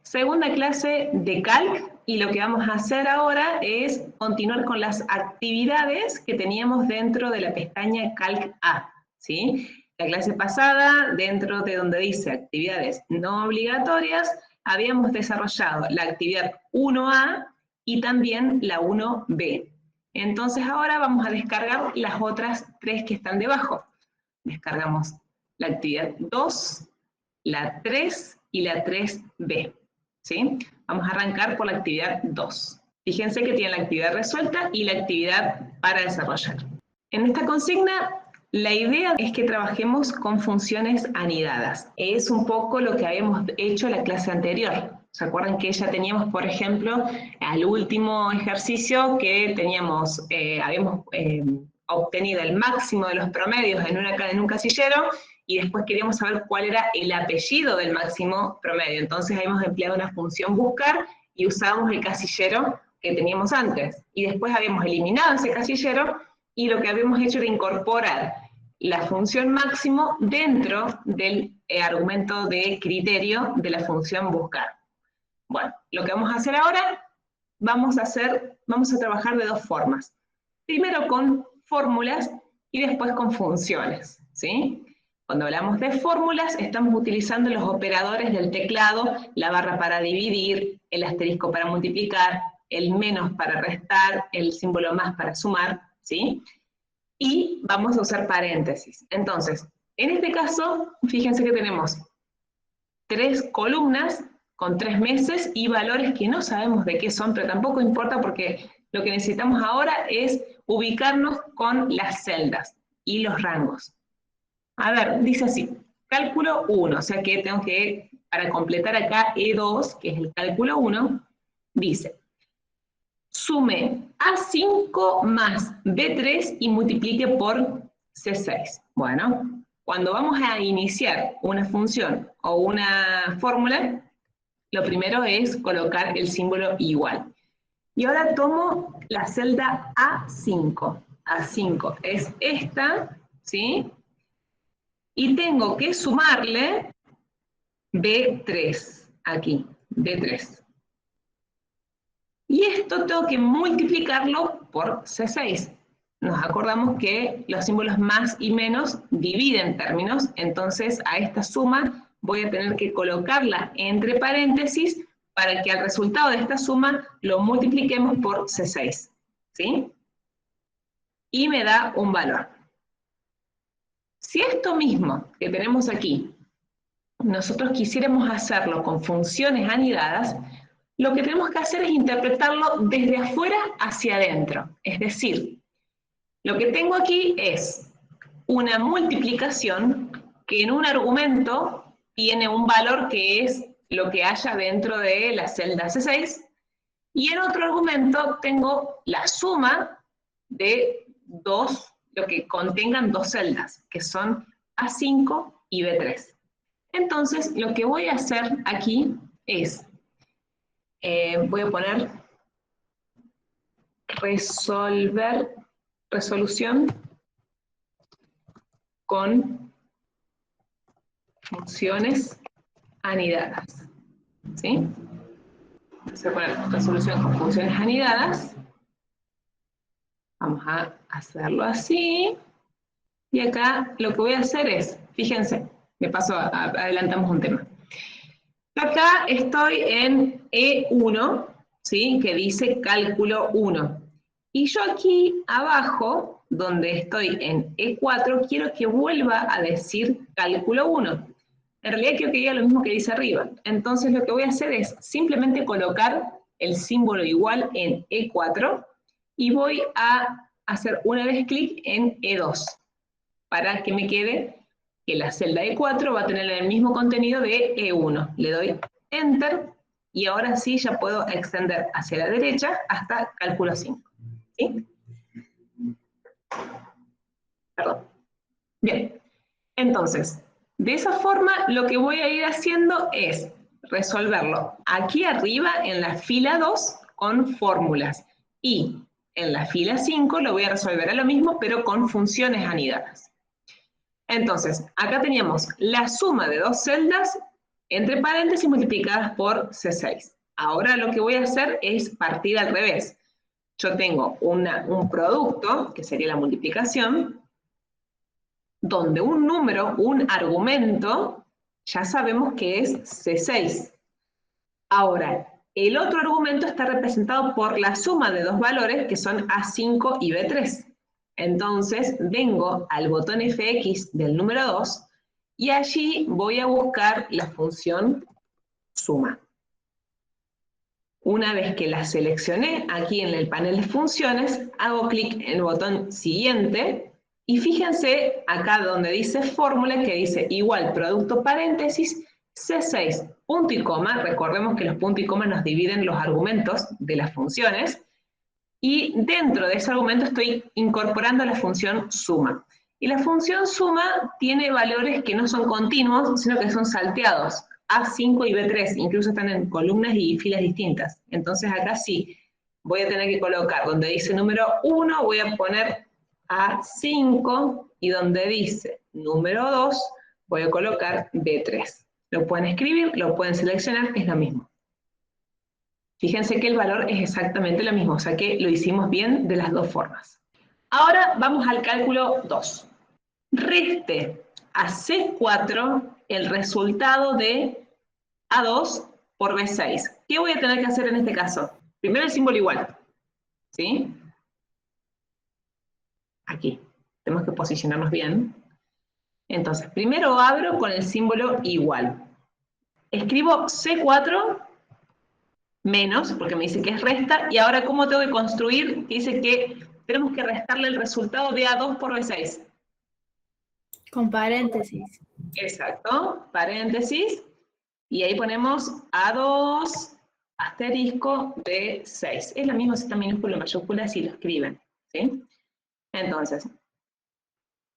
Segunda clase de Calc, y lo que vamos a hacer ahora es continuar con las actividades que teníamos dentro de la pestaña Calc A, ¿sí? La clase pasada, dentro de donde dice actividades no obligatorias, habíamos desarrollado la actividad 1A y también la 1B. Entonces ahora vamos a descargar las otras tres que están debajo. Descargamos la actividad 2, la 3 y la 3B. ¿Sí? Vamos a arrancar por la actividad 2. Fíjense que tiene la actividad resuelta y la actividad para desarrollar. En esta consigna, la idea es que trabajemos con funciones anidadas. Es un poco lo que habíamos hecho en la clase anterior. ¿Se acuerdan que ya teníamos, por ejemplo, al último ejercicio que teníamos, habíamos obtenido el máximo de los promedios en un casillero, y después queríamos saber cuál era el apellido del máximo promedio. Entonces habíamos empleado una función buscar y usábamos el casillero que teníamos antes. Y después habíamos eliminado ese casillero y lo que habíamos hecho era incorporar la función máximo dentro del argumento de criterio de la función buscar. Bueno, lo que vamos a hacer ahora, vamos a trabajar de dos formas. Primero con fórmulas y después con funciones, ¿sí? Cuando hablamos de fórmulas, estamos utilizando los operadores del teclado, la barra para dividir, el asterisco para multiplicar, el menos para restar, el símbolo más para sumar, ¿sí? Y vamos a usar paréntesis. Entonces, en este caso, fíjense que tenemos 3 columnas con 3 meses y valores que no sabemos de qué son, pero tampoco importa porque lo que necesitamos ahora es ubicarnos con las celdas y los rangos. A ver, dice así, cálculo 1, o sea que tengo que, para completar acá E2, que es el cálculo 1, dice, sume A5 más B3 y multiplique por C6. Bueno, cuando vamos a iniciar una función o una fórmula, lo primero es colocar el símbolo igual. Y ahora tomo la celda A5. A5 es esta, ¿sí? Y tengo que sumarle B3, aquí, B3. Y esto tengo que multiplicarlo por C6. Nos acordamos que los símbolos más y menos dividen términos, entonces a esta suma voy a tener que colocarla entre paréntesis para que al resultado de esta suma lo multipliquemos por C6. ¿Sí? Y me da un valor. Si esto mismo que tenemos aquí, nosotros quisiéramos hacerlo con funciones anidadas, lo que tenemos que hacer es interpretarlo desde afuera hacia adentro. Es decir, lo que tengo aquí es una multiplicación que en un argumento tiene un valor que es lo que haya dentro de la celda C6, y en otro argumento tengo la suma de lo que contengan dos celdas, que son A5 y B3. Entonces, lo que voy a hacer aquí es, voy a poner resolución con funciones anidadas. ¿Sí? Voy a poner resolución con funciones anidadas. Vamos a hacerlo así. Y acá lo que voy a hacer es, fíjense, adelantamos un tema. Acá estoy en E1, ¿sí? Que dice cálculo 1. Y yo aquí abajo, donde estoy en E4, quiero que vuelva a decir cálculo 1. En realidad quiero que diga lo mismo que dice arriba. Entonces lo que voy a hacer es simplemente colocar el símbolo igual en E4 y voy a hacer una vez clic en E2 para que me quede que la celda E4 va a tener el mismo contenido de E1. Le doy Enter y ahora sí ya puedo extender hacia la derecha hasta cálculo 5. ¿Sí? Perdón. Bien. Entonces, de esa forma lo que voy a ir haciendo es resolverlo aquí arriba en la fila 2 con fórmulas y en la fila 5 lo voy a resolver a lo mismo pero con funciones anidadas. Entonces, acá teníamos la suma de dos celdas entre paréntesis multiplicadas por C6. Ahora lo que voy a hacer es partir al revés. Yo tengo un producto, que sería la multiplicación, donde un número, un argumento, ya sabemos que es C6. Ahora, el otro argumento está representado por la suma de dos valores, que son A5 y B3. Entonces, vengo al botón FX del número 2, y allí voy a buscar la función suma. Una vez que la seleccioné aquí en el panel de funciones, hago clic en el botón siguiente, y fíjense acá donde dice fórmula, que dice igual producto paréntesis, C6, punto y coma. Recordemos que los puntos y coma nos dividen los argumentos de las funciones, y dentro de ese argumento estoy incorporando la función suma. Y la función suma tiene valores que no son continuos, sino que son salteados. A5 y B3, incluso están en columnas y filas distintas. Entonces acá sí, voy a tener que colocar, donde dice número 1, voy a poner A5, y donde dice número 2, voy a colocar B3. Lo pueden escribir, lo pueden seleccionar, es lo mismo. Fíjense que el valor es exactamente lo mismo, o sea que lo hicimos bien de las dos formas. Ahora vamos al cálculo 2. Reste a C4 el resultado de A2 por B6. ¿Qué voy a tener que hacer en este caso? Primero el símbolo igual, ¿sí? Aquí, tenemos que posicionarnos bien. Entonces, primero abro con el símbolo igual. Escribo C4 menos, porque me dice que es resta, y ahora ¿cómo tengo que construir? Dice que tenemos que restarle el resultado de A2 por B6. Con paréntesis. Exacto, paréntesis, y ahí ponemos A2 asterisco B6. Es lo mismo si está minúscula o mayúscula si lo escriben, ¿sí? Entonces,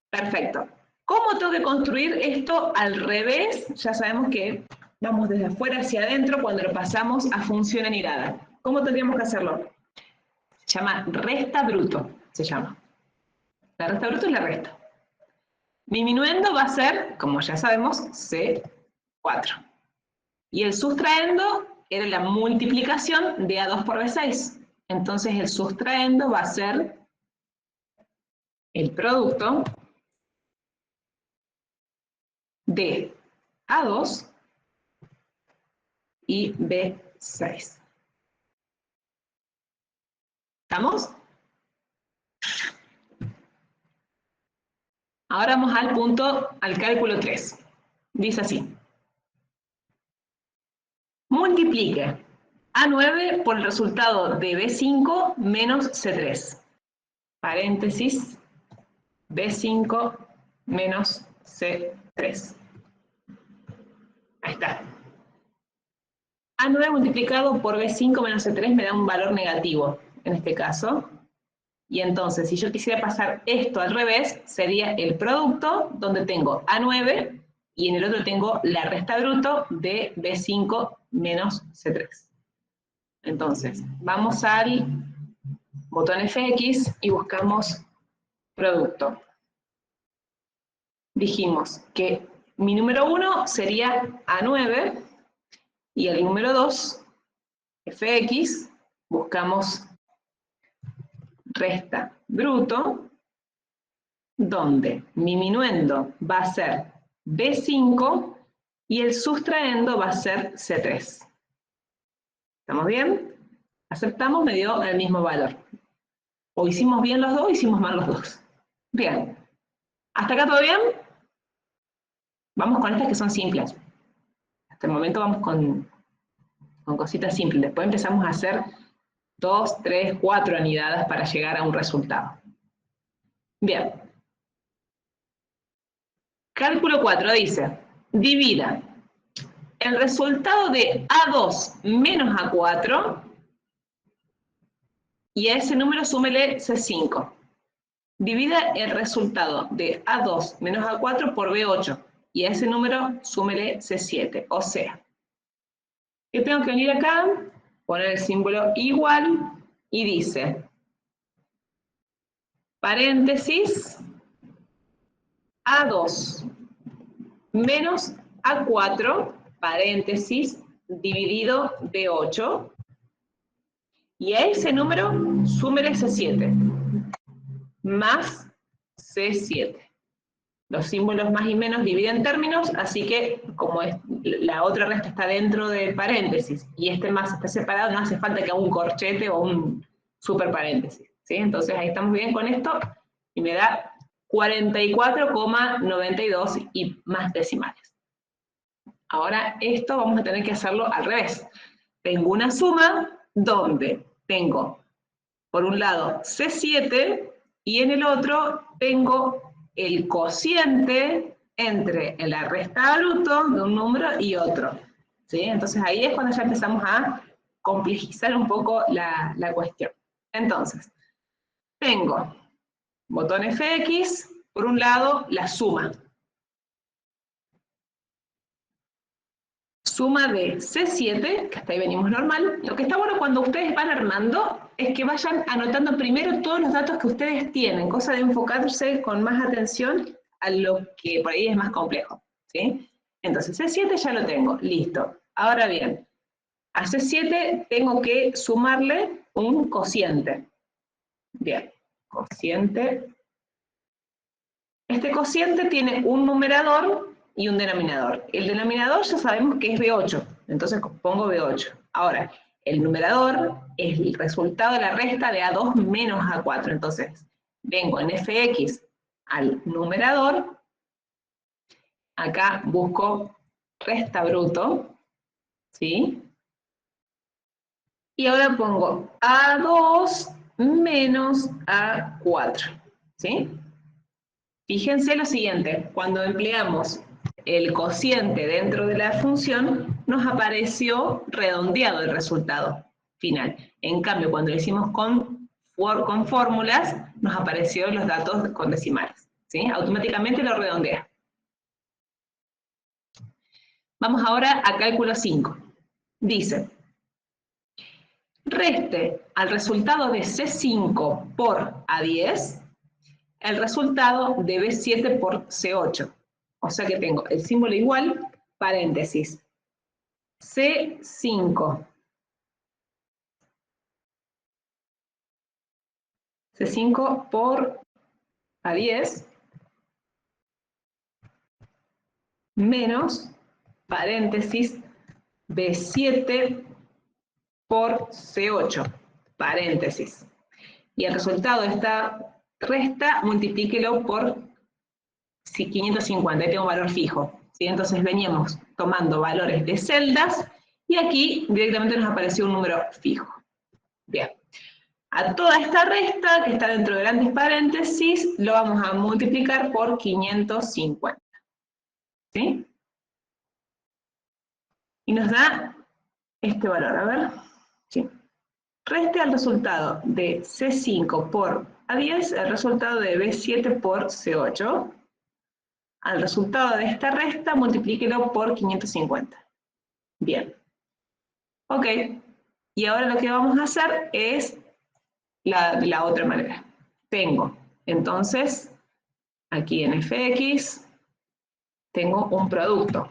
perfecto. ¿Cómo tengo que construir esto al revés? Ya sabemos que vamos desde afuera hacia adentro cuando lo pasamos a función anidada. ¿Cómo tendríamos que hacerlo? Se llama resta bruto, se llama. La resta bruto es la resta. Mi minuendo va a ser, como ya sabemos, C4. Y el sustraendo era la multiplicación de A2 por B6. Entonces el sustraendo va a ser el producto de A2 y B6. ¿Estamos? Ahora vamos al punto, al cálculo 3. Dice así. Multiplique A9 por el resultado de B5 menos C3. Paréntesis, B5 menos C3. Ahí está. A9 multiplicado por B5 menos C3 me da un valor negativo, en este caso. Y entonces, si yo quisiera pasar esto al revés, sería el producto, donde tengo A9, y en el otro tengo la resta bruto de B5 menos C3. Entonces, vamos al botón FX y buscamos producto. Dijimos que mi número 1 sería A9, y el número 2, FX, buscamos resta bruto, donde mi minuendo va a ser B5 y el sustraendo va a ser C3. ¿Estamos bien? Aceptamos, me dio el mismo valor. O hicimos bien los dos, o hicimos mal los dos. Bien. ¿Hasta acá todo bien? Vamos con estas que son simples. Hasta el momento vamos con cositas simples. Después empezamos a hacer 2, 3, 4 anidadas para llegar a un resultado. Bien. Cálculo 4 dice, divida el resultado de A2 menos A4, y a ese número súmele C5. Divida el resultado de A2 menos A4 por B8, y a ese número súmele C7. O sea, yo tengo que venir acá, poner el símbolo igual, y dice, paréntesis, A2 menos A4, paréntesis, dividido B8, y a ese número súmele C7, más C7. Los símbolos más y menos dividen términos, así que como la otra resta está dentro del paréntesis y este más está separado, no hace falta que haga un corchete o un super paréntesis, ¿sí? Entonces ahí estamos bien con esto, y me da 44,92 y más decimales. Ahora esto vamos a tener que hacerlo al revés. Tengo una suma donde tengo, por un lado, C7, y en el otro tengo el cociente entre la resta bruto de un número y otro, ¿sí? Entonces ahí es cuando ya empezamos a complejizar un poco la cuestión. Entonces, tengo botón FX, por un lado, la suma. Suma de C7, que hasta ahí venimos normal. Lo que está bueno cuando ustedes van armando es que vayan anotando primero todos los datos que ustedes tienen, cosa de enfocarse con más atención a lo que por ahí es más complejo, ¿sí? Entonces, C7 ya lo tengo, listo. Ahora bien, a C7 tengo que sumarle un cociente. Bien, cociente. Este cociente tiene un numerador y un denominador. El denominador ya sabemos que es B8, entonces pongo B8. Ahora, el numerador es el resultado de la resta de A2 menos A4. Entonces, vengo en FX al numerador, acá busco resta bruto, ¿sí? Y ahora pongo A2 menos A4, ¿sí? Fíjense lo siguiente, cuando empleamos el cociente dentro de la función, nos apareció redondeado el resultado final. En cambio, cuando lo hicimos con fórmulas, nos aparecieron los datos con decimales, ¿sí? Automáticamente lo redondea. Vamos ahora a cálculo 5. Dice, reste al resultado de C5 por A10 el resultado de B7 por C8. O sea que tengo el símbolo igual, paréntesis, C5. C5 por A10 menos, paréntesis, B7 por C8, paréntesis. Y el resultado de esta resta, multiplíquelo por 550, ahí tengo un valor fijo, ¿sí? Entonces veníamos tomando valores de celdas, y aquí directamente nos apareció un número fijo. Bien. A toda esta resta, que está dentro de grandes paréntesis, lo vamos a multiplicar por 550. ¿Sí? Y nos da este valor, a ver. Sí. Reste al resultado de C5 por A10, el resultado de B7 por C8. Al resultado de esta resta, multiplíquelo por 550. Bien. Ok. Y ahora lo que vamos a hacer es la otra manera. Tengo, entonces, aquí en FX, tengo un producto.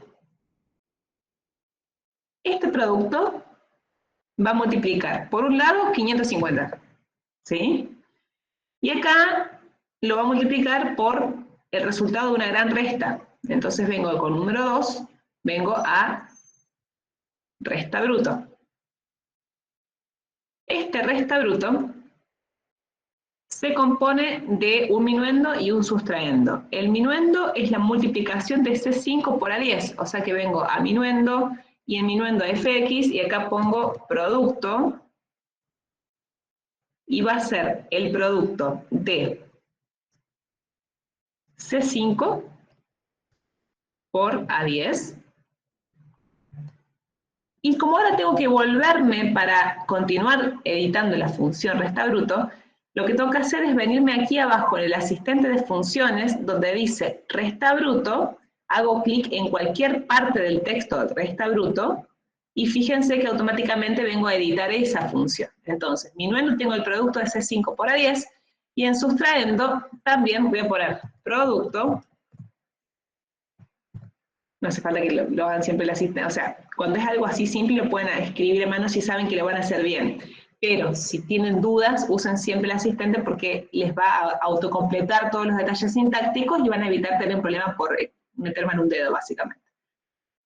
Este producto va a multiplicar, por un lado, 550, ¿sí? Y acá lo va a multiplicar por el resultado de una gran resta. Entonces vengo con número 2, vengo a resta bruto. Este resta bruto se compone de un minuendo y un sustraendo. El minuendo es la multiplicación de C5 por A10, o sea que vengo a minuendo y en minuendo a FX, y acá pongo producto, y va a ser el producto de C5 por A10. Y como ahora tengo que volverme para continuar editando la función resta bruto, lo que tengo que hacer es venirme aquí abajo en el asistente de funciones, donde dice resta bruto, hago clic en cualquier parte del texto de resta bruto, y fíjense que automáticamente vengo a editar esa función. Entonces, minuendo tengo el producto de C5 por A10, y en sustraendo también voy a poner producto No hace falta que lo hagan siempre el asistente. O sea, cuando es algo así simple, lo pueden escribir en mano si saben que lo van a hacer bien. Pero si tienen dudas, usen siempre el asistente porque les va a autocompletar todos los detalles sintácticos y van a evitar tener problemas por meter mano un dedo, básicamente.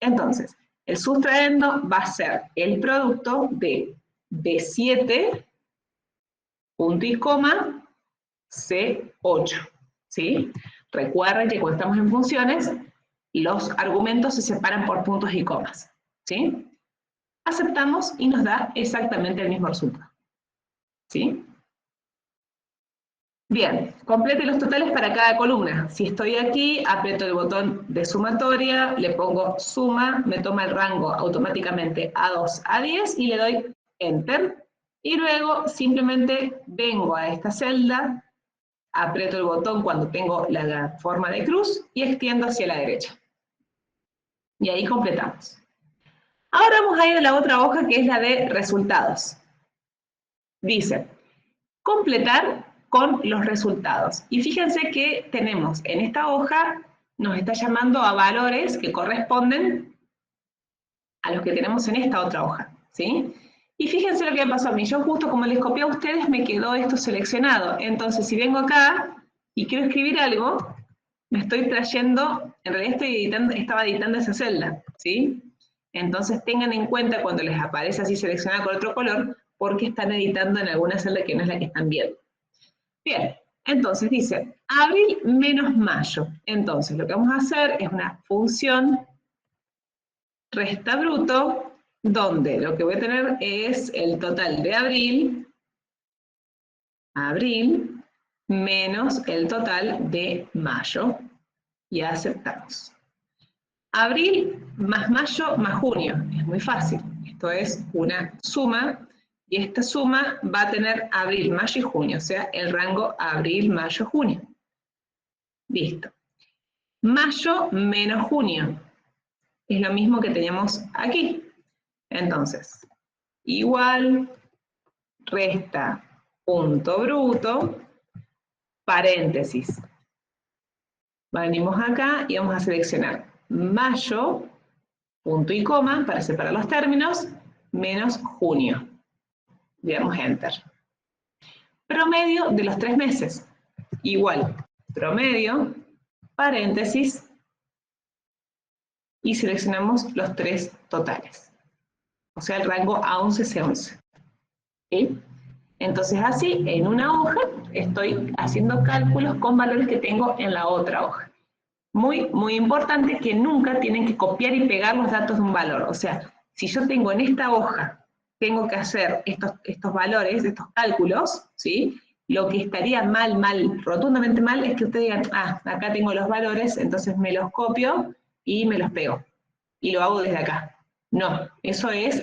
Entonces, el sustraendo va a ser el producto de B7, punto y coma, C8, ¿sí? Recuerden que cuando estamos en funciones, los argumentos se separan por puntos y comas, ¿sí? Aceptamos y nos da exactamente el mismo resultado, ¿sí? Bien, complete los totales para cada columna. Si estoy aquí, aprieto el botón de sumatoria, le pongo suma, me toma el rango automáticamente A2 a 10 y le doy Enter. Y luego simplemente vengo a esta celda, aprieto el botón cuando tengo la forma de cruz y extiendo hacia la derecha. Y ahí completamos. Ahora vamos a ir a la otra hoja que es la de resultados. Dice, completar con los resultados. Y fíjense que tenemos en esta hoja, nos está llamando a valores que corresponden a los que tenemos en esta otra hoja, ¿sí? Y fíjense lo que me pasó a mí. Yo justo como les copié a ustedes, me quedó esto seleccionado. Entonces, si vengo acá y quiero escribir algo, me estoy trayendo, en realidad estaba editando esa celda, ¿sí? Entonces tengan en cuenta cuando les aparece así seleccionada con otro color, porque están editando en alguna celda que no es la que están viendo. Bien, entonces dice, abril menos mayo. Entonces lo que vamos a hacer es una función resta bruto, donde lo que voy a tener es el total de abril, menos el total de mayo, y aceptamos. Abril más mayo más junio, es muy fácil, esto es una suma, y esta suma va a tener abril, mayo y junio, o sea, el rango abril, mayo, junio. Listo. Mayo menos junio, es lo mismo que teníamos aquí. Entonces, igual, resta, punto bruto, paréntesis. Venimos acá y vamos a seleccionar mayo, punto y coma, para separar los términos, menos junio. Le damos Enter. Promedio de los 3 meses. Igual, promedio, paréntesis, y seleccionamos los 3 totales. O sea, el rango A11, C11. ¿Sí? Entonces así, en una hoja, estoy haciendo cálculos con valores que tengo en la otra hoja. Muy, muy importante que nunca tienen que copiar y pegar los datos de un valor. O sea, si yo tengo en esta hoja, tengo que hacer estos valores, estos cálculos, ¿sí? Lo que estaría mal, rotundamente mal, es que ustedes digan, ah, acá tengo los valores, entonces me los copio y me los pego. Y lo hago desde acá. No, eso es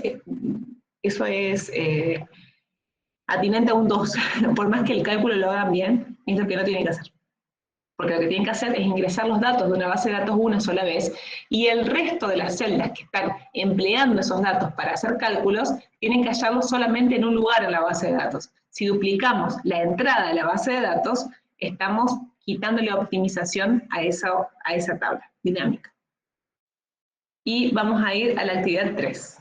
atinente a un 2. Por más que el cálculo lo hagan bien, es lo que no tienen que hacer. Porque lo que tienen que hacer es ingresar los datos de una base de datos una sola vez, y el resto de las celdas que están empleando esos datos para hacer cálculos, tienen que hallarlos solamente en un lugar en la base de datos. Si duplicamos la entrada de la base de datos, estamos quitándole optimización a esa tabla dinámica. Y vamos a ir a la actividad 3.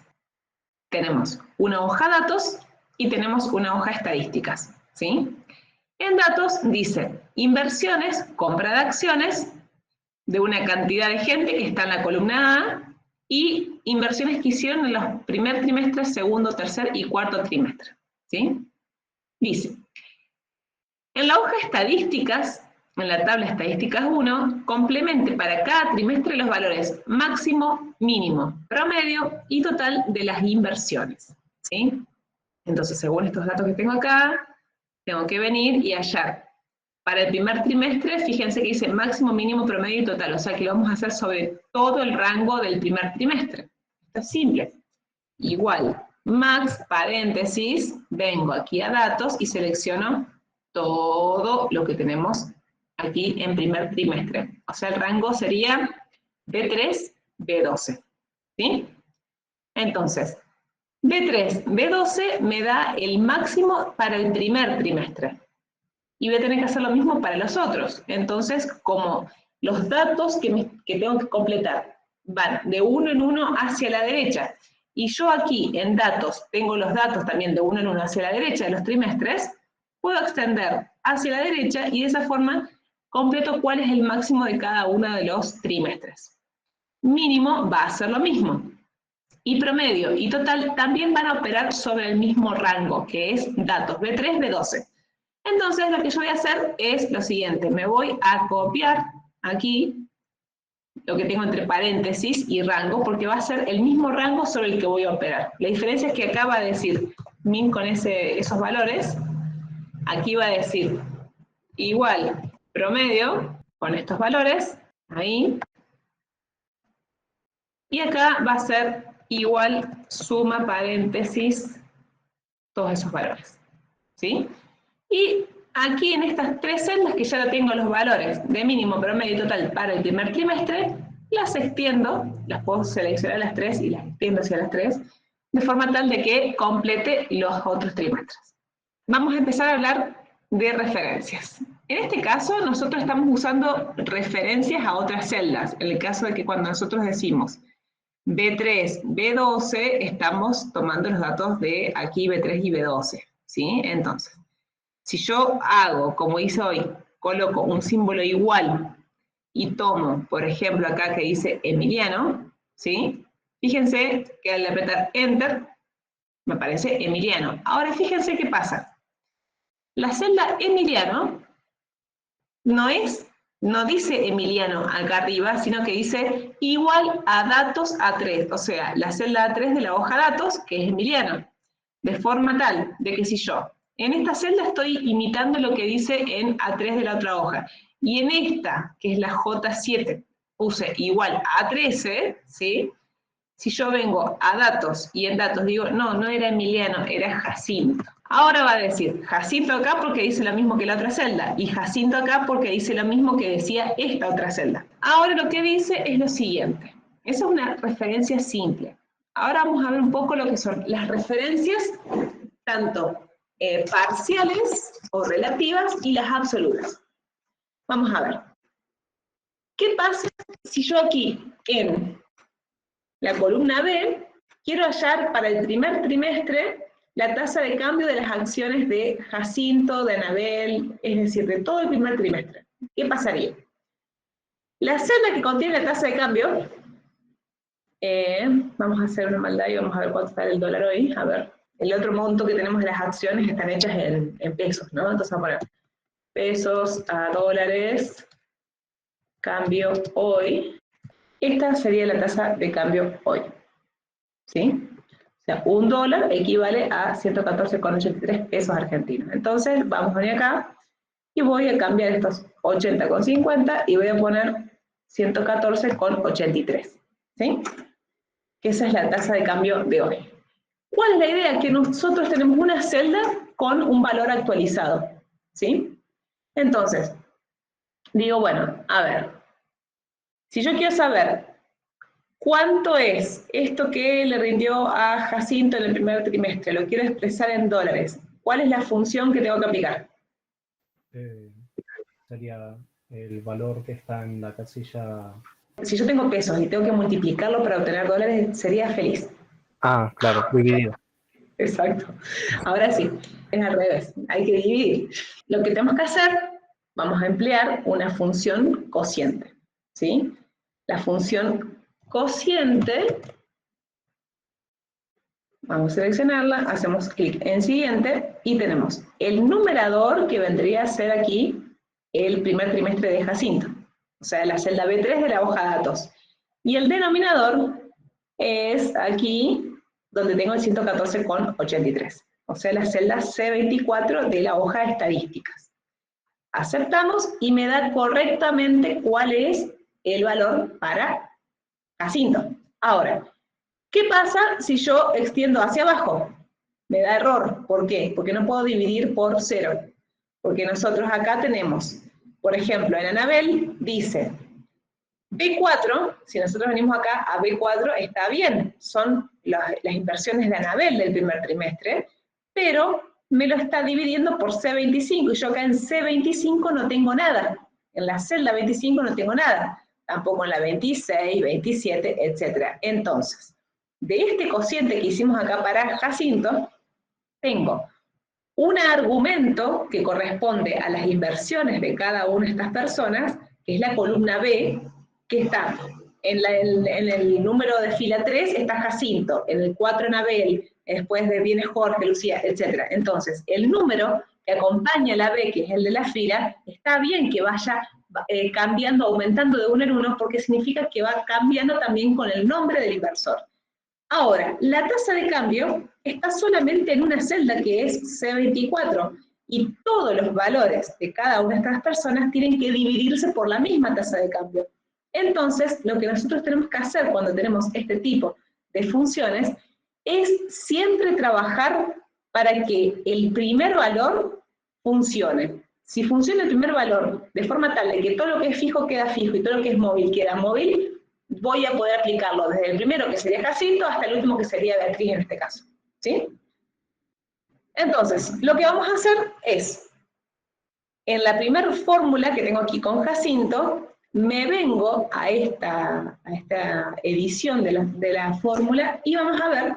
Tenemos una hoja datos y tenemos una hoja estadísticas, ¿sí? En datos dice, inversiones, compra de acciones, de una cantidad de gente que está en la columna A, y inversiones que hicieron en los primer trimestre, segundo, tercer y cuarto trimestre, ¿sí? Dice, en la hoja estadísticas, en la tabla estadísticas 1, complemente para cada trimestre los valores máximo, mínimo, promedio y total de las inversiones, ¿sí? Entonces, según estos datos que tengo acá, tengo que venir y hallar. Para el primer trimestre, fíjense que dice máximo, mínimo, promedio y total, o sea que lo vamos a hacer sobre todo el rango del primer trimestre. Esto es simple. Igual, max, paréntesis, vengo aquí a datos y selecciono todo lo que tenemos aquí en primer trimestre. O sea, el rango sería B3, B12. ¿Sí? Entonces, B3, B12 me da el máximo para el primer trimestre. Y voy a tener que hacer lo mismo para los otros. Entonces, como los datos que tengo que completar van de uno en uno hacia la derecha. Y yo aquí en datos, tengo los datos también de uno en uno hacia la derecha de los trimestres, puedo extender hacia la derecha y de esa forma completo cuál es el máximo de cada uno de los trimestres. Mínimo va a ser lo mismo. Y promedio y total también van a operar sobre el mismo rango, que es datos B3, B12. Entonces lo que yo voy a hacer es lo siguiente, me voy a copiar aquí lo que tengo entre paréntesis y rango, porque va a ser el mismo rango sobre el que voy a operar. La diferencia es que acá va a decir min con esos valores, aquí va a decir igual promedio con estos valores, ahí, y acá va a ser igual suma paréntesis todos esos valores, ¿sí? Y aquí en estas tres celdas que ya tengo los valores de mínimo, promedio y total para el primer trimestre, las extiendo, las puedo seleccionar las tres y las extiendo hacia las tres, de forma tal de que complete los otros trimestres. Vamos a empezar a hablar de referencias. En este caso, nosotros estamos usando referencias a otras celdas, en el caso de que cuando nosotros decimos B3, B12, estamos tomando los datos de aquí B3 y B12, ¿sí? Entonces, si yo hago, como hice hoy, coloco un símbolo igual y tomo, por ejemplo, acá que dice Emiliano, ¿sí? Fíjense que al apretar Enter, me aparece Emiliano. Ahora fíjense qué pasa. La celda Emiliano no dice Emiliano acá arriba, sino que dice igual a datos A3, o sea, la celda A3 de la hoja datos, que es Emiliano, de forma tal de que si yo en esta celda estoy imitando lo que dice en A3 de la otra hoja, y en esta, que es la J7, puse igual a A13, ¿sí? Si yo vengo a datos y en datos digo, no era Emiliano, era Jacinto. Ahora va a decir Jacinto acá porque dice lo mismo que la otra celda, y Jacinto acá porque dice lo mismo que decía esta otra celda. Ahora lo que dice es lo siguiente. Esa es una referencia simple. Ahora vamos a ver un poco lo que son las referencias, tanto parciales o relativas y las absolutas. Vamos a ver. ¿Qué pasa si yo aquí en la columna B quiero hallar para el primer trimestre la tasa de cambio de las acciones de Jacinto, de Anabel, es decir, de todo el primer trimestre? ¿Qué pasaría? La celda que contiene la tasa de cambio, vamos a hacer una maldad y vamos a ver cuánto está el dólar hoy. A ver, el otro monto que tenemos de las acciones están hechas en pesos, ¿no? Entonces vamos a poner pesos a dólares, cambio hoy. Esta sería la tasa de cambio hoy, ¿sí? O sea, un dólar equivale a 114,83 pesos argentinos. Entonces, vamos a venir acá y voy a cambiar estos 80,50 y voy a poner 114,83, ¿sí? Que esa es la tasa de cambio de hoy. ¿Cuál es la idea? Que nosotros tenemos una celda con un valor actualizado, ¿sí? Entonces, digo, bueno, a ver, si yo quiero saber ¿cuánto es esto que le rindió a Jacinto en el primer trimestre? Lo quiero expresar en dólares. ¿Cuál es la función que tengo que aplicar? Sería el valor que está en la casilla. Si yo tengo pesos y tengo que multiplicarlo para obtener dólares, sería feliz. Ah, claro, dividido. Exacto. Ahora sí, es al revés. Hay que dividir. Lo que tenemos que hacer, vamos a emplear una función cociente, ¿sí? La función cociente, vamos a seleccionarla, hacemos clic en siguiente y tenemos el numerador que vendría a ser aquí el primer trimestre de Jacinto, o sea, la celda B3 de la hoja de datos. Y el denominador es aquí donde tengo el 114,83, o sea, la celda C24 de la hoja de estadísticas. Aceptamos y me da correctamente cuál es el valor para Jacinto. Ahora, ¿qué pasa si yo extiendo hacia abajo? Me da error. ¿Por qué? Porque no puedo dividir por 0. Porque nosotros acá tenemos, por ejemplo, en Anabel dice B4, si nosotros venimos acá a B4, está bien, son las inversiones de Anabel del primer trimestre, pero me lo está dividiendo por C25, y yo acá en C25 no tengo nada. En la celda 25 no tengo nada. tampoco en la 26, 27, etc. Entonces, de este cociente que hicimos acá para Jacinto, tengo un argumento que corresponde a las inversiones de cada una de estas personas, que es la columna B, que está en el número de fila 3 está Jacinto, en el 4 Anabel, después viene Jorge, Lucía, etc. Entonces, el número que acompaña a la B, que es el de la fila, está bien que vaya cambiando, aumentando de uno en uno, porque significa que va cambiando también con el nombre del inversor. Ahora, la tasa de cambio está solamente en una celda que es C24, y todos los valores de cada una de estas personas tienen que dividirse por la misma tasa de cambio. Entonces, lo que nosotros tenemos que hacer cuando tenemos este tipo de funciones es siempre trabajar para que el primer valor funcione. Si funciona el primer valor de forma tal de que todo lo que es fijo queda fijo y todo lo que es móvil queda móvil, voy a poder aplicarlo desde el primero, que sería Jacinto, hasta el último, que sería Beatriz en este caso. ¿Sí? Entonces, lo que vamos a hacer es, en la primera fórmula que tengo aquí con Jacinto, me vengo a esta edición de la fórmula y vamos a ver,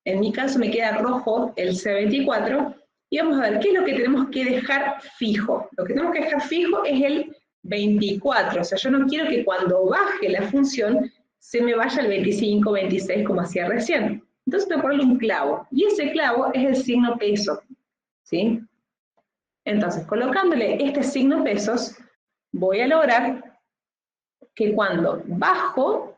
en mi caso me queda rojo el C24, y vamos a ver qué es lo que tenemos que dejar fijo. Lo que tenemos que dejar fijo es el 24, o sea, yo no quiero que cuando baje la función se me vaya el 25, 26 como hacía recién. Entonces tengo que ponerle un clavo, y ese clavo es el signo peso, ¿sí? Entonces, colocándole este signo pesos, voy a lograr que cuando bajo,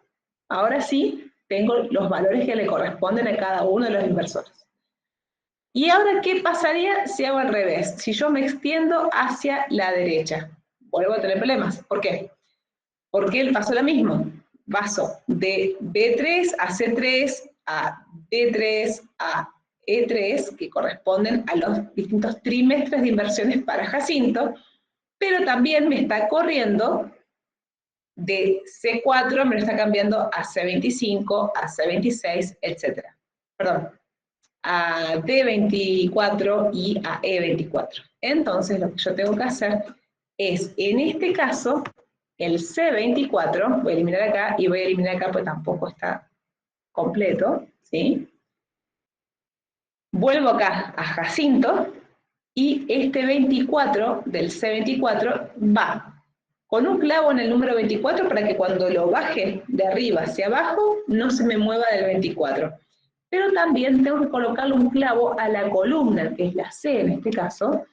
ahora sí, tengo los valores que le corresponden a cada uno de los inversores. ¿Y ahora qué pasaría si hago al revés? Si yo me extiendo hacia la derecha, vuelvo a tener problemas. ¿Por qué? Porque pasó lo mismo. Paso de B3 a C3, a D3, a E3, que corresponden a los distintos trimestres de inversiones para Jacinto, pero también me está corriendo de C4, me lo está cambiando a C25, a C26, etc. Perdón, a D24 y a E24. Entonces, lo que yo tengo que hacer es, en este caso, el C24, voy a eliminar acá, y voy a eliminar acá porque tampoco está completo, ¿sí? Vuelvo acá a Jacinto, y este 24 del C24 va con un clavo en el número 24 para que cuando lo baje de arriba hacia abajo, no se me mueva del 24. Pero también tengo que colocarle un clavo a la columna, que es la C en este caso,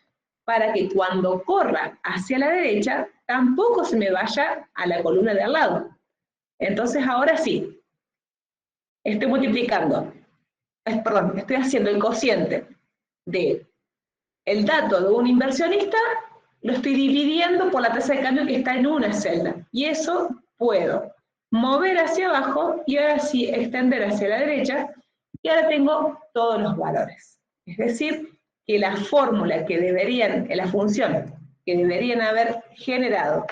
para que cuando corra hacia la derecha, tampoco se me vaya a la columna de al lado. Entonces ahora sí, estoy multiplicando, perdón, estoy haciendo el cociente de el dato de un inversionista, lo estoy dividiendo por la tasa de cambio que está en una celda. Y eso puedo mover hacia abajo y ahora sí extender hacia la derecha, y ahora tengo todos los valores. Es decir, que la fórmula que deberían, la función que deberían haber generado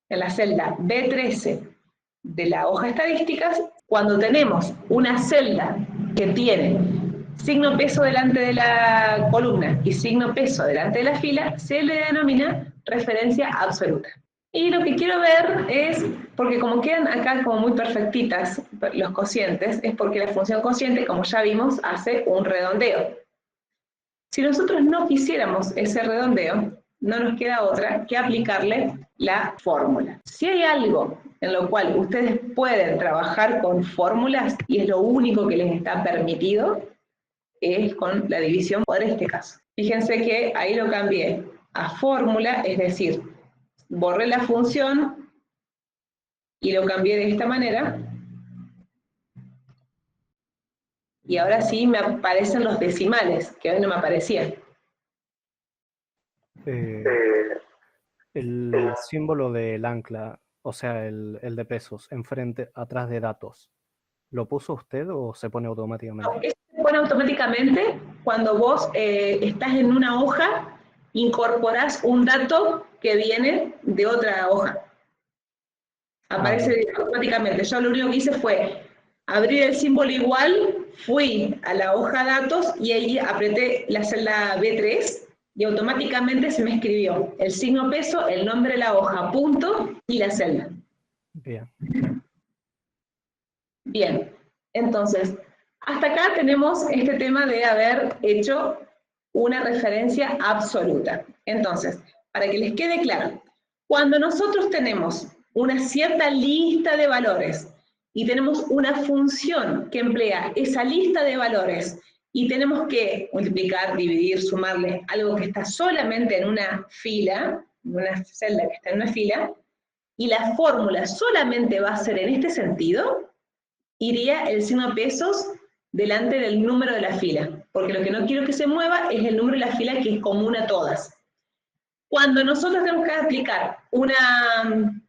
en la celda B13 de la hoja estadísticas, cuando tenemos una celda que tiene signo peso delante de la columna y signo peso delante de la fila, se le denomina referencia absoluta. Y lo que quiero ver es, porque como quedan acá como muy perfectitas los cocientes, es porque la función cociente, como ya vimos, hace un redondeo. Si nosotros no quisiéramos ese redondeo, no nos queda otra que aplicarle la fórmula. Si hay algo en lo cual ustedes pueden trabajar con fórmulas, y es lo único que les está permitido, es con la división por este caso. Fíjense que ahí lo cambié a fórmula, es decir, borré la función y lo cambié de esta manera, y ahora sí me aparecen los decimales, que hoy no me aparecían. El símbolo del ancla, o sea, el de pesos, enfrente, atrás de datos, ¿lo puso usted o se pone automáticamente? No, eso se pone automáticamente cuando vos estás en una hoja, incorporás un dato que viene de otra hoja. Aparece automáticamente. Yo lo único que hice fue abrir el símbolo igual, fui a la hoja datos y ahí apreté la celda B3 y automáticamente se me escribió el signo peso, el nombre de la hoja, punto y la celda. Bien. Bien, entonces, hasta acá tenemos este tema de haber hecho una referencia absoluta. Entonces, para que les quede claro, cuando nosotros tenemos una cierta lista de valores y tenemos una función que emplea esa lista de valores y tenemos que multiplicar, dividir, sumarle algo que está solamente en una fila, en una celda que está en una fila, y la fórmula solamente va a ser en este sentido, iría el signo pesos delante del número de la fila, porque lo que no quiero que se mueva es el número de la fila que es común a todas. Cuando nosotros tenemos que aplicar una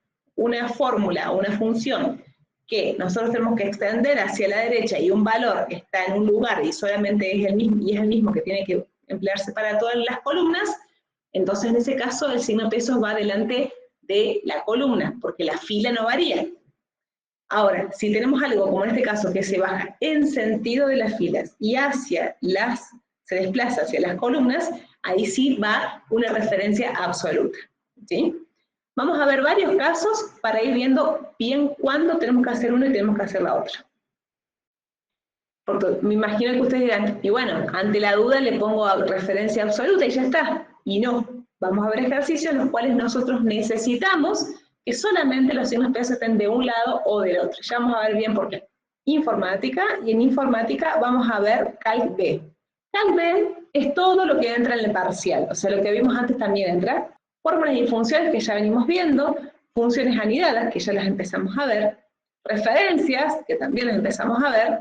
fórmula, una función, que nosotros tenemos que extender hacia la derecha y un valor está en un lugar y solamente es el mismo que tiene que emplearse para todas las columnas, entonces en ese caso el signo pesos va delante de la columna, porque la fila no varía. Ahora, si tenemos algo como en este caso que se baja en sentido de las filas y se desplaza hacia las columnas, ahí sí va una referencia absoluta, ¿sí? Vamos a ver varios casos para ir viendo bien cuándo tenemos que hacer una y tenemos que hacer la otra. Porque me imagino que ustedes dirán, y bueno, ante la duda le pongo referencia absoluta y ya está. Y no, vamos a ver ejercicios en los cuales nosotros necesitamos que solamente los signos pesos estén de un lado o del otro. Ya vamos a ver bien por qué. Informática, y en informática vamos a ver Calc B. Calc B es todo lo que entra en el parcial, o sea, lo que vimos antes también entra. Fórmulas y funciones que ya venimos viendo, funciones anidadas, que ya las empezamos a ver, referencias, que también las empezamos a ver,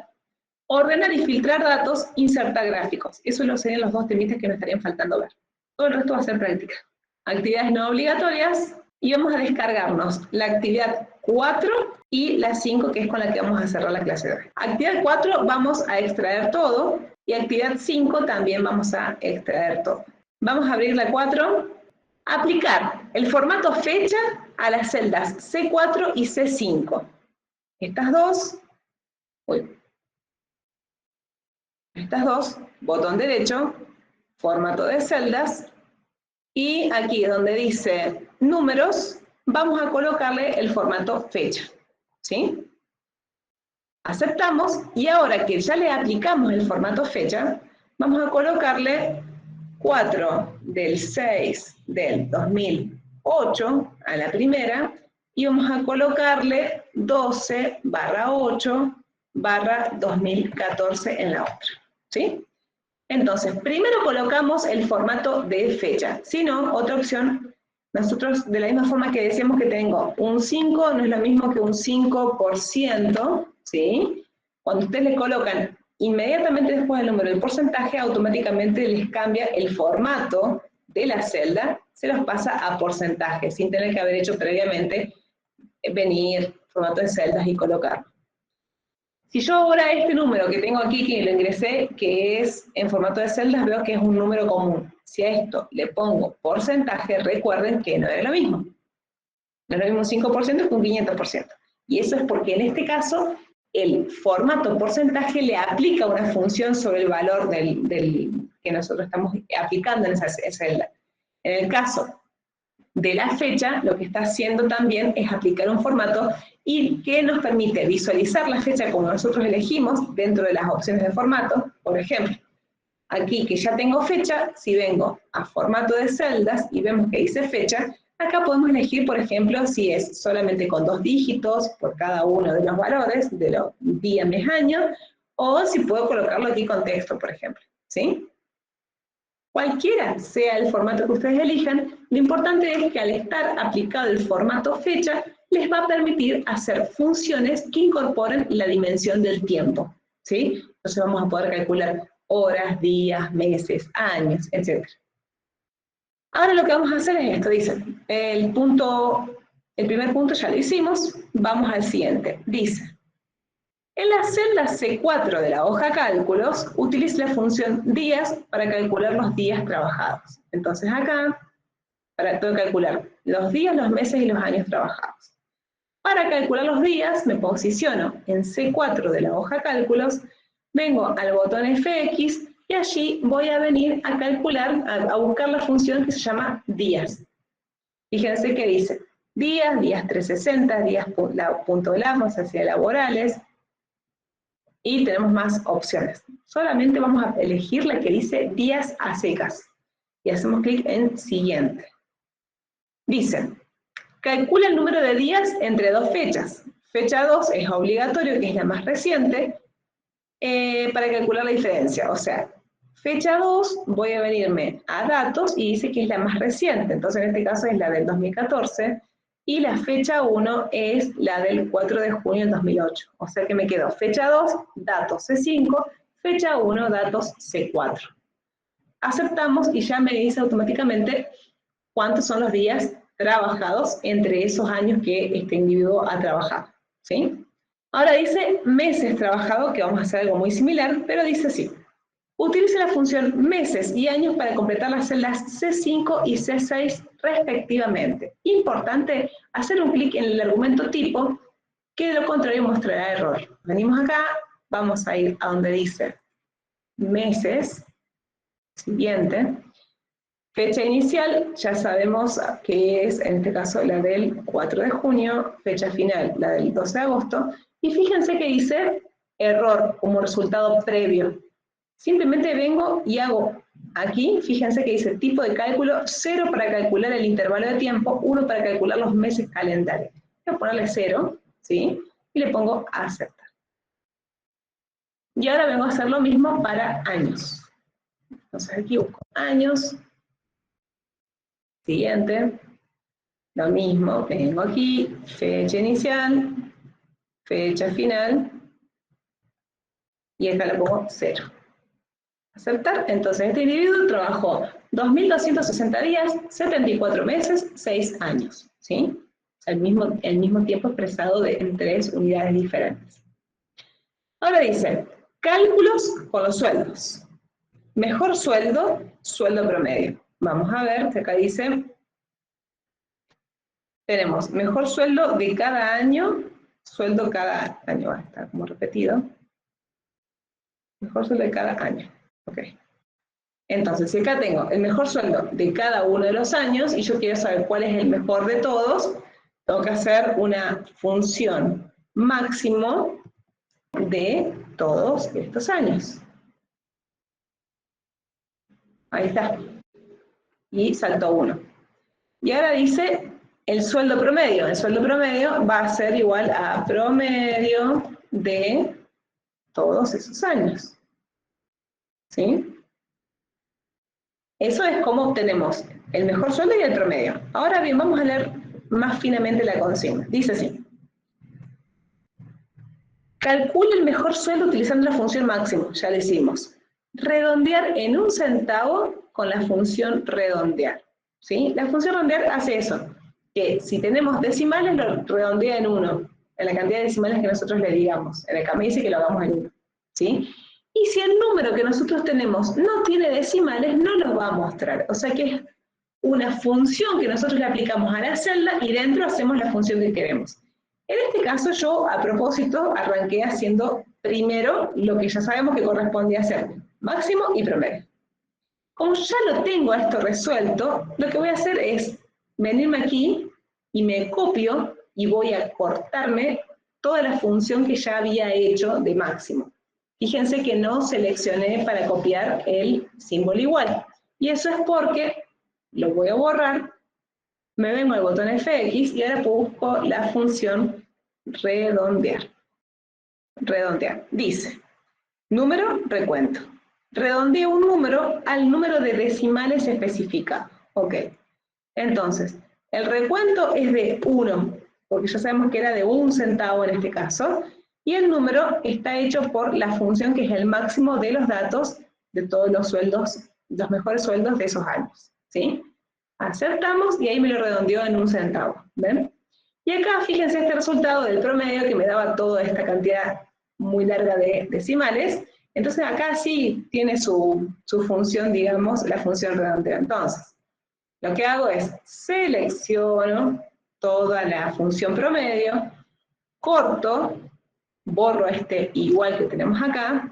ordenar y filtrar datos, insertar gráficos. Eso serían los dos temitas que nos estarían faltando ver. Todo el resto va a ser práctica. Actividades no obligatorias, y vamos a descargarnos la actividad 4 y la 5, que es con la que vamos a cerrar la clase de hoy. Actividad 4 vamos a extraer todo, y actividad 5 también vamos a extraer todo. Vamos a abrir la 4. Aplicar el formato fecha a las celdas C4 y C5. Estas dos, botón derecho, formato de celdas, y aquí donde dice números, vamos a colocarle el formato fecha, ¿sí? Aceptamos, y ahora que ya le aplicamos el formato fecha, vamos a colocarle 4 del 6 del 2008 a la primera, y vamos a colocarle 12/8/2014 en la otra, ¿sí? Entonces, primero colocamos el formato de fecha, si no, otra opción, nosotros de la misma forma que decíamos que tengo un 5, no es lo mismo que un 5%, ¿sí? Cuando ustedes le colocan inmediatamente después del número del porcentaje, automáticamente les cambia el formato de la celda, se los pasa a porcentaje, sin tener que haber hecho previamente venir, formato de celdas y colocarlo. Si yo ahora este número que tengo aquí, que lo ingresé, que es en formato de celdas, veo que es un número común. Si a esto le pongo porcentaje, recuerden que no es lo mismo. No es lo mismo un 5% que un 500%. Y eso es porque en este caso, el formato porcentaje le aplica una función sobre el valor que nosotros estamos aplicando en esa celda. En el caso de la fecha, lo que está haciendo también es aplicar un formato y que nos permite visualizar la fecha como nosotros elegimos dentro de las opciones de formato. Por ejemplo, aquí que ya tengo fecha, si vengo a formato de celdas y vemos que dice fecha, acá podemos elegir, por ejemplo, si es solamente con 2 dígitos por cada uno de los valores, de los día, mes, año, o si puedo colocarlo aquí con texto, por ejemplo, ¿sí? Cualquiera sea el formato que ustedes elijan, lo importante es que al estar aplicado el formato fecha, les va a permitir hacer funciones que incorporen la dimensión del tiempo, ¿sí? Entonces vamos a poder calcular horas, días, meses, años, etc. Ahora lo que vamos a hacer es esto, dice, el primer punto ya lo hicimos, vamos al siguiente, dice, en la celda C4 de la hoja cálculos, utilice la función días para calcular los días trabajados. Entonces acá, tengo que calcular los días, los meses y los años trabajados. Para calcular los días, me posiciono en C4 de la hoja cálculos, vengo al botón FX, y allí voy a venir a calcular, a buscar la función que se llama días. Fíjense que dice, días, días 360, días punto LAM, o sea, laborales, y tenemos más opciones. Solamente vamos a elegir la que dice días a secas, y hacemos clic en siguiente. Dice, calcula el número de días entre dos fechas. Fecha 2 es obligatorio, que es la más reciente, para calcular la diferencia. O sea, fecha 2, voy a venirme a datos y dice que es la más reciente. Entonces, en este caso es la del 2014. Y la fecha 1 es la del 4 de junio del 2008. O sea que me quedó fecha 2, datos C5, fecha 1, datos C4. Aceptamos y ya me dice automáticamente cuántos son los días trabajados entre esos años que este individuo ha trabajado, ¿sí? Ahora dice meses trabajados, que vamos a hacer algo muy similar, pero dice así. Utilice la función meses y años para completar las celdas C5 y C6 respectivamente. Importante hacer un clic en el argumento tipo, que de lo contrario mostrará error. Venimos acá, vamos a ir a donde dice meses, siguiente. Fecha inicial, ya sabemos que es, en este caso, la del 4 de junio, fecha final, la del 12 de agosto, y fíjense que dice error como resultado previo. Simplemente vengo y hago aquí, fíjense que dice tipo de cálculo, 0 para calcular el intervalo de tiempo, 1 para calcular los meses calendarios. Voy a ponerle 0, ¿sí? Y le pongo a aceptar. Y ahora vengo a hacer lo mismo para años. Entonces aquí busco años. Siguiente, lo mismo, vengo aquí, fecha inicial, fecha final, y acá le pongo 0. Aceptar, entonces este individuo trabajó 2.260 días, 74 meses, 6 años, ¿sí? El mismo tiempo expresado en 3 unidades diferentes. Ahora dice, cálculos con los sueldos. Mejor sueldo, sueldo promedio. Vamos a ver que acá dice, tenemos mejor sueldo de cada año, sueldo cada año, va a estar como repetido. Mejor sueldo de cada año, ok. Entonces, si acá tengo el mejor sueldo de cada uno de los años, y yo quiero saber cuál es el mejor de todos, tengo que hacer una función máximo de todos estos años. Ahí está. Y saltó 1. Y ahora dice el sueldo promedio. El sueldo promedio va a ser igual a promedio de todos esos años. ¿Sí? Eso es como obtenemos el mejor sueldo y el promedio. Ahora bien, vamos a leer más finamente la consigna. Dice así. Calcula el mejor sueldo utilizando la función máximo. Ya le hicimos. Redondear en 1 centavo con la función redondear. ¿Sí? La función redondear hace eso. Que si tenemos decimales, lo redondea en 1. En la cantidad de decimales que nosotros le digamos. En el acá me dice que lo hagamos en 1. ¿Sí? Y si el número que nosotros tenemos no tiene decimales, no lo va a mostrar. O sea que es una función que nosotros le aplicamos a la celda y dentro hacemos la función que queremos. En este caso yo, a propósito, arranqué haciendo primero lo que ya sabemos que corresponde hacer, máximo y promedio. Como ya lo tengo a esto resuelto, lo que voy a hacer es venirme aquí y me copio y voy a cortarme toda la función que ya había hecho de máximo. Fíjense que no seleccioné para copiar el símbolo igual. Y eso es porque lo voy a borrar, me vengo al botón FX y ahora busco la función redondear. Redondear. Dice, número, recuento. Redondeo un número al número de decimales especificado. Ok. Entonces, el recuento es de 1, porque ya sabemos que era de 1 centavo en este caso, y el número está hecho por la función que es el máximo de los datos de todos los sueldos, los mejores sueldos de esos años. ¿Sí? Aceptamos y ahí me lo redondeó en 1 centavo. ¿Ven? Y acá fíjense este resultado del promedio que me daba toda esta cantidad muy larga de decimales. Entonces acá sí tiene su función, digamos, la función redondeo. Entonces, lo que hago es selecciono toda la función promedio, corto, borro este igual que tenemos acá,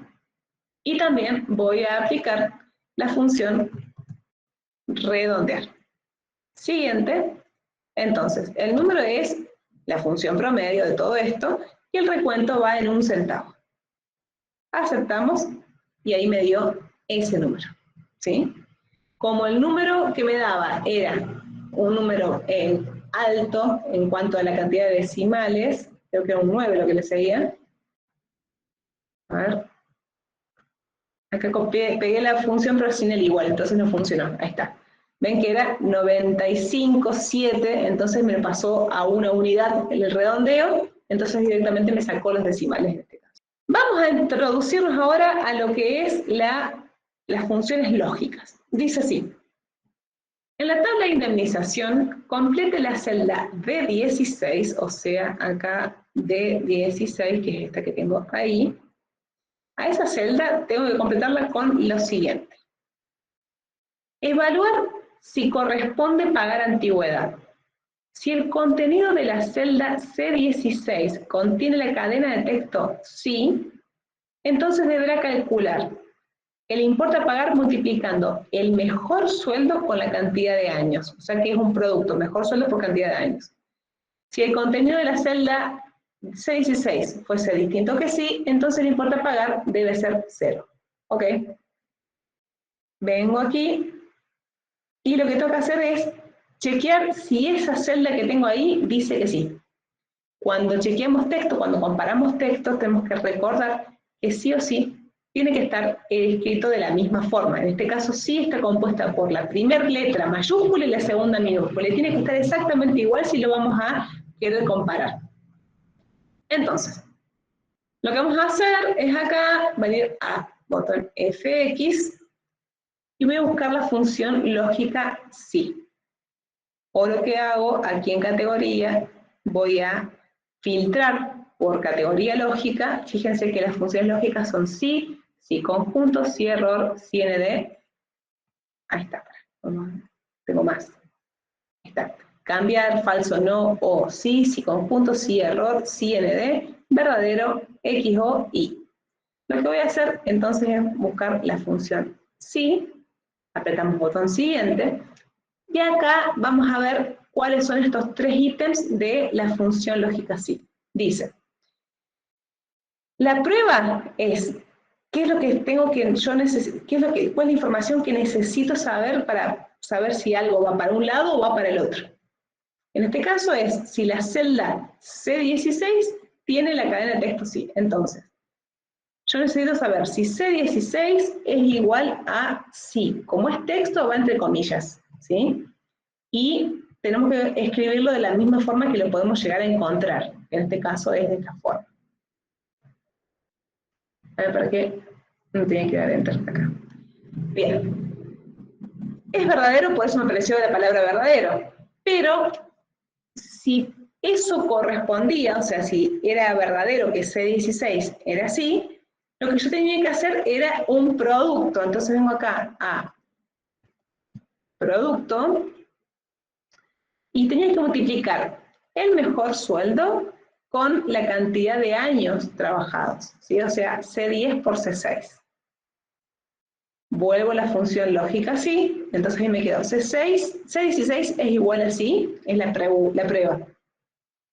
y también voy a aplicar la función redondear. Siguiente, Entonces, el número es la función promedio de todo esto, y el recuento va en 1 centavo. Aceptamos, y ahí me dio ese número, ¿sí? Como el número que me daba era un número alto en cuanto a la cantidad de decimales, creo que era un 9 lo que le seguía. A ver. Acá pegué la función pero sin el igual, entonces no funcionó. Ahí está. Ven que era 95,7, entonces me pasó a una unidad el redondeo, entonces directamente me sacó los decimales en este caso. Vamos a introducirnos ahora a lo que es las funciones lógicas. Dice así. En la tabla de indemnización, complete la celda D16, o sea, acá D16, que es esta que tengo ahí. A esa celda tengo que completarla con lo siguiente. Evaluar si corresponde pagar antigüedad. Si el contenido de la celda C16 contiene la cadena de texto sí, entonces deberá calcular el importe a pagar multiplicando el mejor sueldo con la cantidad de años. O sea que es un producto, mejor sueldo por cantidad de años. Si el contenido de la celda C16 fuese distinto que sí, entonces el importe a pagar debe ser 0. ¿Ok? Vengo aquí y lo que tengo que hacer es chequear si esa celda que tengo ahí dice que sí. Cuando chequeamos texto, cuando comparamos textos, tenemos que recordar que sí o sí tiene que estar escrito de la misma forma. En este caso sí está compuesta por la primera letra mayúscula y la segunda minúscula. Tiene que estar exactamente igual si lo vamos a querer comparar. Entonces, lo que vamos a hacer es acá venir a botón FX y voy a buscar la función lógica sí. O lo que hago aquí en categoría, voy a filtrar por categoría lógica. Fíjense que las funciones lógicas son sí, sí conjunto, sí error, sí nd. Ahí está, tengo más. Ahí está. Cambiar, falso, no, o sí, sí conjunto, sí error, sí nd, verdadero, x, o, y. Lo que voy a hacer entonces es buscar la función sí, apretamos botón siguiente, y acá vamos a ver cuáles son estos 3 ítems de la función lógica sí. Dice, la prueba es qué es lo que tengo que yo necesito, cuál es la información que necesito saber para saber si algo va para un lado o va para el otro. En este caso es si la celda C16 tiene la cadena de texto sí. Entonces, yo necesito saber si C16 es igual a sí. Como es texto, va entre comillas, ¿sí? Y tenemos que escribirlo de la misma forma que lo podemos llegar a encontrar. En este caso es de esta forma. A ver, ¿para qué? No tiene que dar enter acá. Bien. Es verdadero, por eso me apareció la palabra verdadero. Pero, si eso correspondía, o sea, si era verdadero que C16 era así, lo que yo tenía que hacer era un producto. Entonces vengo acá a producto, y tenía que multiplicar el mejor sueldo con la cantidad de años trabajados, ¿sí? O sea, C10 por C6. Vuelvo a la función lógica sí, entonces ahí me quedo C16 es igual a sí, es la prueba.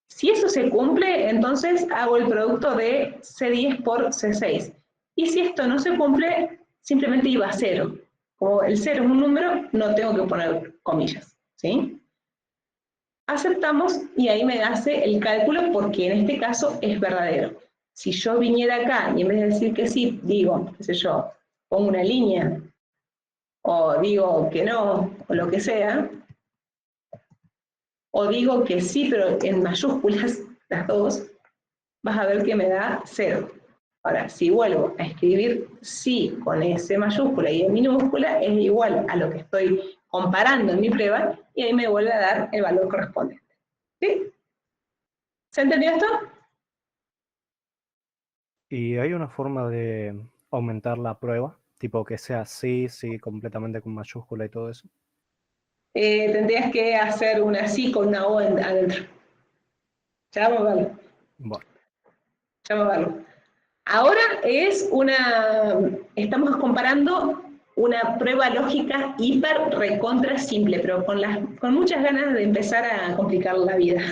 Si eso se cumple, entonces hago el producto de C10 por C6. Y si esto no se cumple, simplemente iba a 0. Como el 0 es un número, no tengo que poner comillas, ¿sí? Aceptamos y ahí me hace el cálculo porque en este caso es verdadero. Si yo viniera acá y en vez de decir que sí, digo, qué sé yo, pongo una línea, o digo que no, o lo que sea, o digo que sí, pero en mayúsculas, las dos, vas a ver que me da 0. Ahora, si vuelvo a escribir sí con S mayúscula y en minúscula, es igual a lo que estoy comparando en mi prueba, y ahí me vuelve a dar el valor correspondiente. ¿Sí? ¿Se entendió esto? ¿Y hay una forma de aumentar la prueba? Tipo que sea sí, sí, completamente con mayúscula y todo eso. Tendrías que hacer una sí con una O adentro. Ya vamos a verlo. Bueno. Ya vamos a verlo. Ahora es estamos comparando una prueba lógica hiper recontra simple, pero con muchas ganas de empezar a complicar la vida.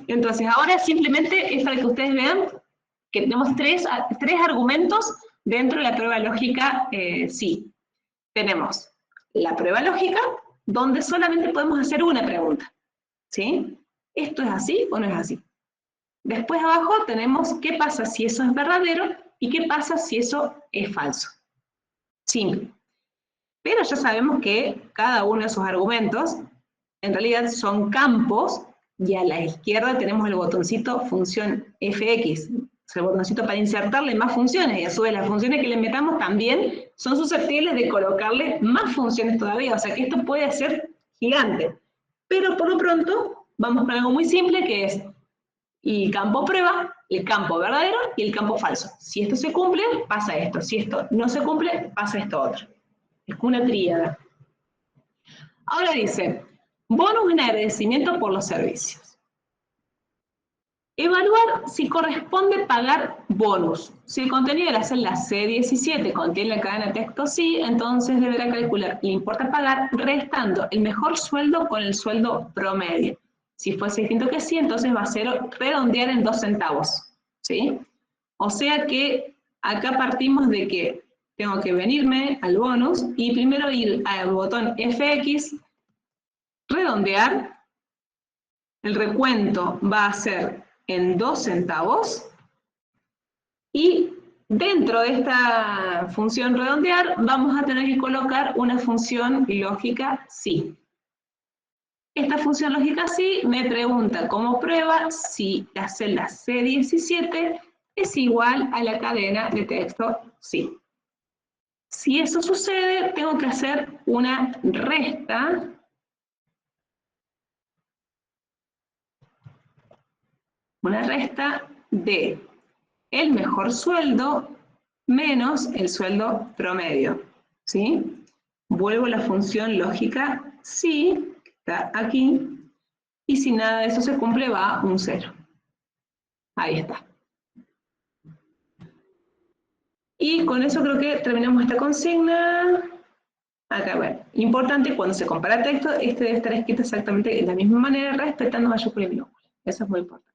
Entonces, ahora simplemente es para que ustedes vean que tenemos tres argumentos dentro de la prueba lógica sí. Tenemos la prueba lógica, donde solamente podemos hacer una pregunta, ¿sí? ¿Esto es así o no es así? Después abajo tenemos qué pasa si eso es verdadero y qué pasa si eso es falso. Simple. Pero ya sabemos que cada uno de esos argumentos en realidad son campos, y a la izquierda tenemos el botoncito función fx, o sea, el botoncito para insertarle más funciones, y a su vez las funciones que le metamos también son susceptibles de colocarle más funciones todavía, o sea que esto puede ser gigante. Pero por lo pronto vamos con algo muy simple, que es el campo prueba, el campo verdadero y el campo falso. Si esto se cumple, pasa esto. Si esto no se cumple, pasa esto otro. Es una tríada. Ahora dice, bonus en agradecimiento por los servicios. Evaluar si corresponde pagar bonus. Si el contenido de la celda C17 contiene la cadena de texto sí, entonces deberá calcular le importa pagar restando el mejor sueldo con el sueldo promedio. Si fuese distinto que sí, entonces va a ser redondear en 2 centavos. ¿Sí? O sea que acá partimos de que tengo que venirme al bonus y primero ir al botón FX, redondear, el recuento va a ser en 2 centavos, y dentro de esta función redondear vamos a tener que colocar una función lógica sí. Esta función lógica sí me pregunta como prueba si la celda C17 es igual a la cadena de texto sí. Si eso sucede, tengo que hacer una resta de el mejor sueldo menos el sueldo promedio, ¿sí? Vuelvo a la función lógica sí, que está aquí, y si nada de eso se cumple va un 0. Ahí está. Y con eso creo que terminamos esta consigna. Acá, bueno, importante, cuando se compara texto, este debe estar escrito exactamente de la misma manera, respetando mayúscula y minúscula. Eso es muy importante.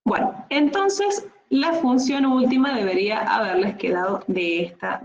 Bueno, entonces la función última debería haberles quedado de esta manera.